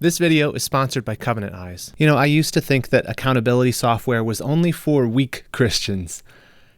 This video is sponsored by Covenant Eyes. I used to think that accountability software was only for weak Christians.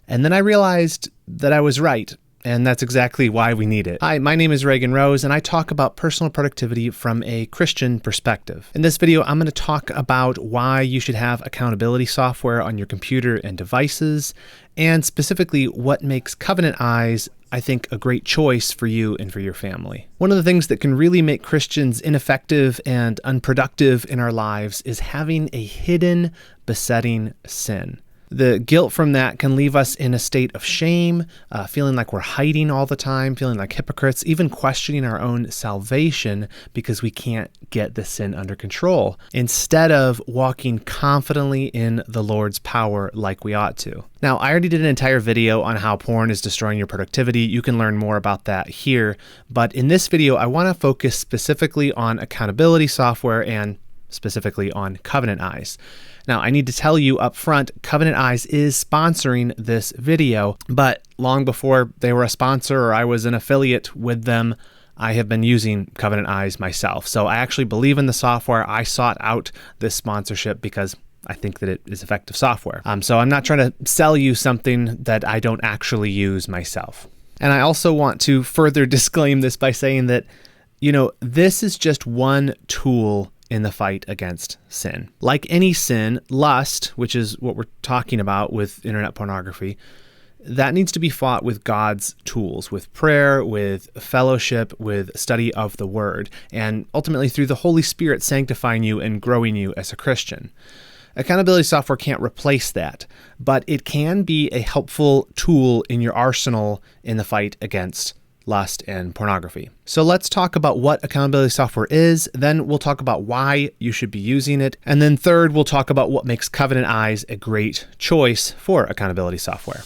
And then I realized that I was right, and that's exactly why we need it. Hi, my name is Reagan Rose, and I talk about personal productivity from a Christian perspective. In this video, I'm going to talk about why you should have accountability software on your computer and devices, and specifically what makes Covenant Eyes, I think, a great choice for you and for your family. One of the things that can really make Christians ineffective and unproductive in our lives is having a hidden, besetting sin. The guilt from that can leave us in a state of shame, feeling like we're hiding all the time, feeling like hypocrites, even questioning our own salvation because we can't get the sin under control, instead of walking confidently in the Lord's power like we ought to. Now, I already did an entire video on how porn is destroying your productivity. You can learn more about that here. But in this video, I want to focus specifically on accountability software and specifically on Covenant Eyes. Now, I need to tell you up front, Covenant Eyes is sponsoring this video, but long before they were a sponsor or I was an affiliate with them, I have been using Covenant Eyes myself. So I actually believe in the software. I sought out this sponsorship because I think that it is effective software. So I'm not trying to sell you something that I don't actually use myself. And I also want to further disclaim this by saying that, this is just one tool in the fight against sin. Like any sin, lust, which is what we're talking about with internet pornography, that needs to be fought with God's tools, with prayer, with fellowship, with study of the Word, and ultimately through the Holy Spirit sanctifying you and growing you as a Christian. Accountability software can't replace that, but it can be a helpful tool in your arsenal in the fight against lust and pornography. So let's talk about what accountability software is, then we'll talk about why you should be using it, and then third, we'll talk about what makes Covenant Eyes a great choice for accountability software.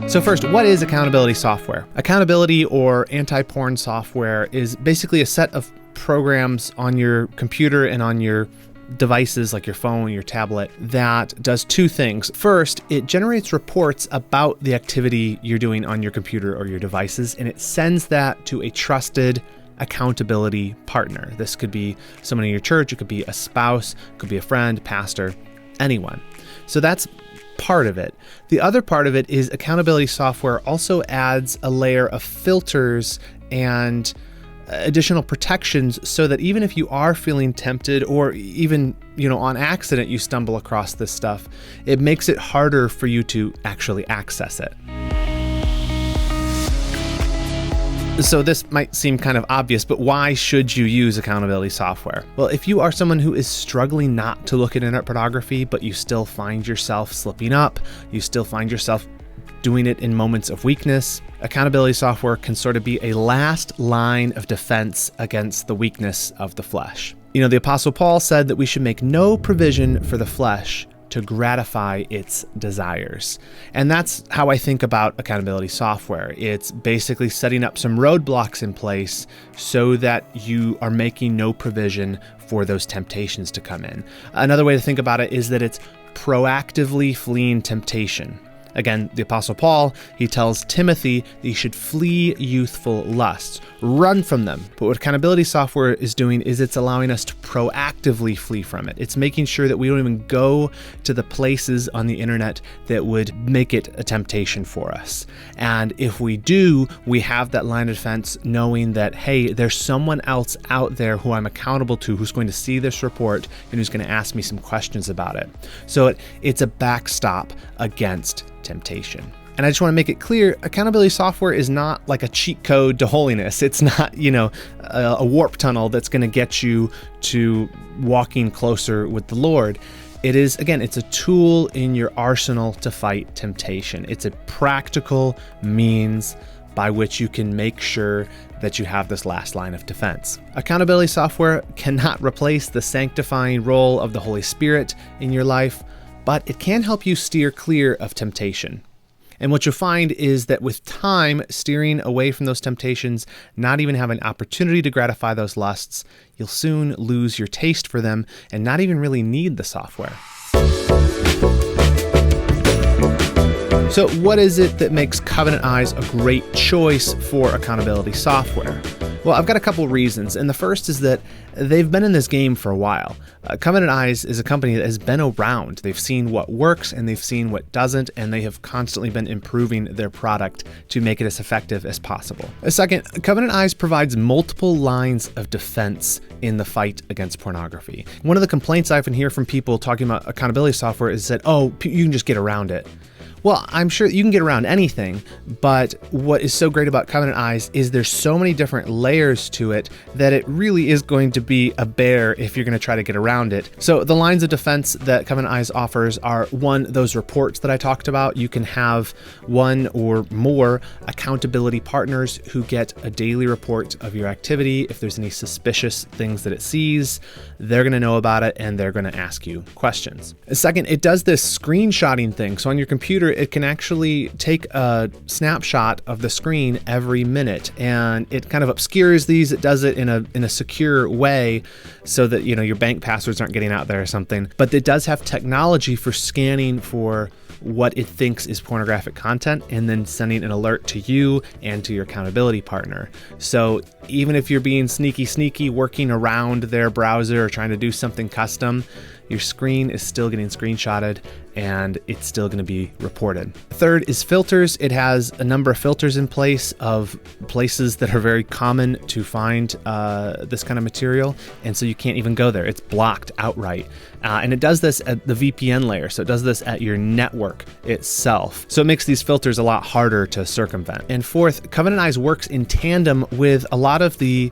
So first, what is accountability software? Accountability or anti-porn software is basically a set of programs on your computer and on your devices like your phone, your tablet, that does two things. First, it generates reports about the activity you're doing on your computer or your devices, and it sends that to a trusted accountability partner. This could be someone in your church, it could be a spouse, it could be a friend, pastor, anyone. So that's part of it. The other part of it is accountability software also adds a layer of filters and additional protections so that even if you are feeling tempted or even, on accident you stumble across this stuff, it makes it harder for you to actually access it. So this might seem kind of obvious, but why should you use accountability software? Well, if you are someone who is struggling not to look at internet pornography, but you still find yourself slipping up, you still find yourself doing it in moments of weakness, accountability software can sort of be a last line of defense against the weakness of the flesh. The Apostle Paul said that we should make no provision for the flesh to gratify its desires. And that's how I think about accountability software. It's basically setting up some roadblocks in place so that you are making no provision for those temptations to come in. Another way to think about it is that it's proactively fleeing temptation. Again, the Apostle Paul, he tells Timothy that he should flee youthful lusts, run from them. But what accountability software is doing is it's allowing us to proactively flee from it. It's making sure that we don't even go to the places on the internet that would make it a temptation for us. And if we do, we have that line of defense knowing that, hey, there's someone else out there who I'm accountable to who's going to see this report and who's going to ask me some questions about it. So it's a backstop against temptation. And I just want to make it clear, accountability software is not like a cheat code to holiness. It's not, a warp tunnel that's going to get you to walking closer with the Lord. It is, again, it's a tool in your arsenal to fight temptation. It's a practical means by which you can make sure that you have this last line of defense. Accountability software cannot replace the sanctifying role of the Holy Spirit in your life, but it can help you steer clear of temptation. And what you'll find is that with time, steering away from those temptations, not even having an opportunity to gratify those lusts, you'll soon lose your taste for them and not even really need the software. So what is it that makes Covenant Eyes a great choice for accountability software? Well, I've got a couple reasons, and the first is that they've been in this game for a while. Covenant Eyes is a company that has been around. They've seen what works and they've seen what doesn't, and they have constantly been improving their product to make it as effective as possible. Second, Covenant Eyes provides multiple lines of defense in the fight against pornography. One of the complaints I often hear from people talking about accountability software is that, oh, you can just get around it. Well, I'm sure you can get around anything, but what is so great about Covenant Eyes is there's so many different layers to it that it really is going to be a bear if you're going to try to get around it. So the lines of defense that Covenant Eyes offers are, one, those reports that I talked about. You can have one or more accountability partners who get a daily report of your activity. If there's any suspicious things that it sees, they're going to know about it and they're going to ask you questions. Second, it does this screenshotting thing. So on your computer, it can actually take a snapshot of the screen every minute, and it kind of obscures these. It does it in a secure way so that, you know, your bank passwords aren't getting out there or something. But it does have technology for scanning for what it thinks is pornographic content and then sending an alert to you and to your accountability partner. So even if you're being sneaky working around their browser or trying to do something custom, your screen is still getting screenshotted and it's still going to be reported. Third is filters. It has a number of filters in place of places that are very common to find this kind of material, and so you can't even go there. It's blocked outright. And it does this at the VPN layer, so it does this at your network itself. So it makes these filters a lot harder to circumvent. And fourth, Covenant Eyes works in tandem with a lot of the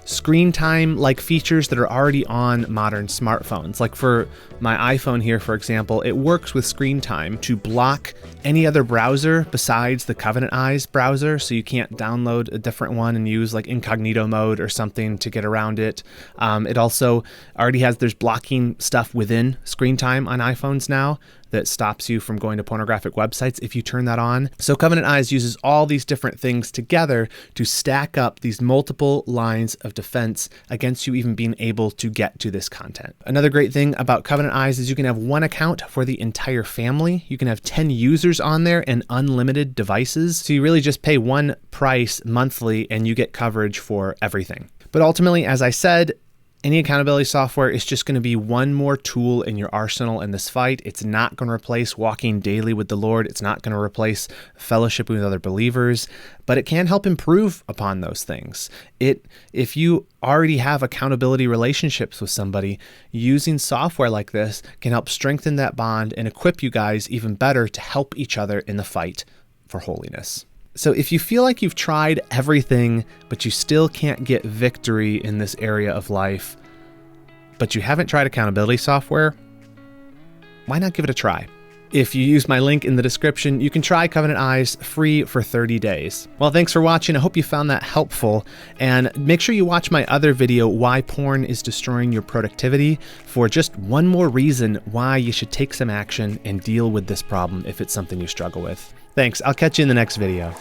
screen time like features that are already on modern smartphones. Like for my iPhone here, for example, it works with screen time to block any other browser besides the Covenant Eyes browser, so you can't download a different one and use like incognito mode or something to get around it. It also already has, there's blocking stuff within screen time on iPhones now that stops you from going to pornographic websites if you turn that on. So Covenant Eyes uses all these different things together to stack up these multiple lines of defense against you even being able to get to this content. Another great thing about Covenant Eyes is you can have one account for the entire family. You can have 10 users on there and unlimited devices. So you really just pay one price monthly and you get coverage for everything. But ultimately, as I said, any accountability software is just going to be one more tool in your arsenal in this fight. It's not going to replace walking daily with the Lord. It's not going to replace fellowship with other believers, but it can help improve upon those things. If you already have accountability relationships with somebody, using software like this can help strengthen that bond and equip you guys even better to help each other in the fight for holiness. So if you feel like you've tried everything, but you still can't get victory in this area of life, but you haven't tried accountability software, why not give it a try? If you use my link in the description, you can try Covenant Eyes free for 30 days. Well, thanks for watching. I hope you found that helpful. And make sure you watch my other video, Why Porn is Destroying Your Productivity, for just one more reason why you should take some action and deal with this problem if it's something you struggle with. Thanks. I'll catch you in the next video.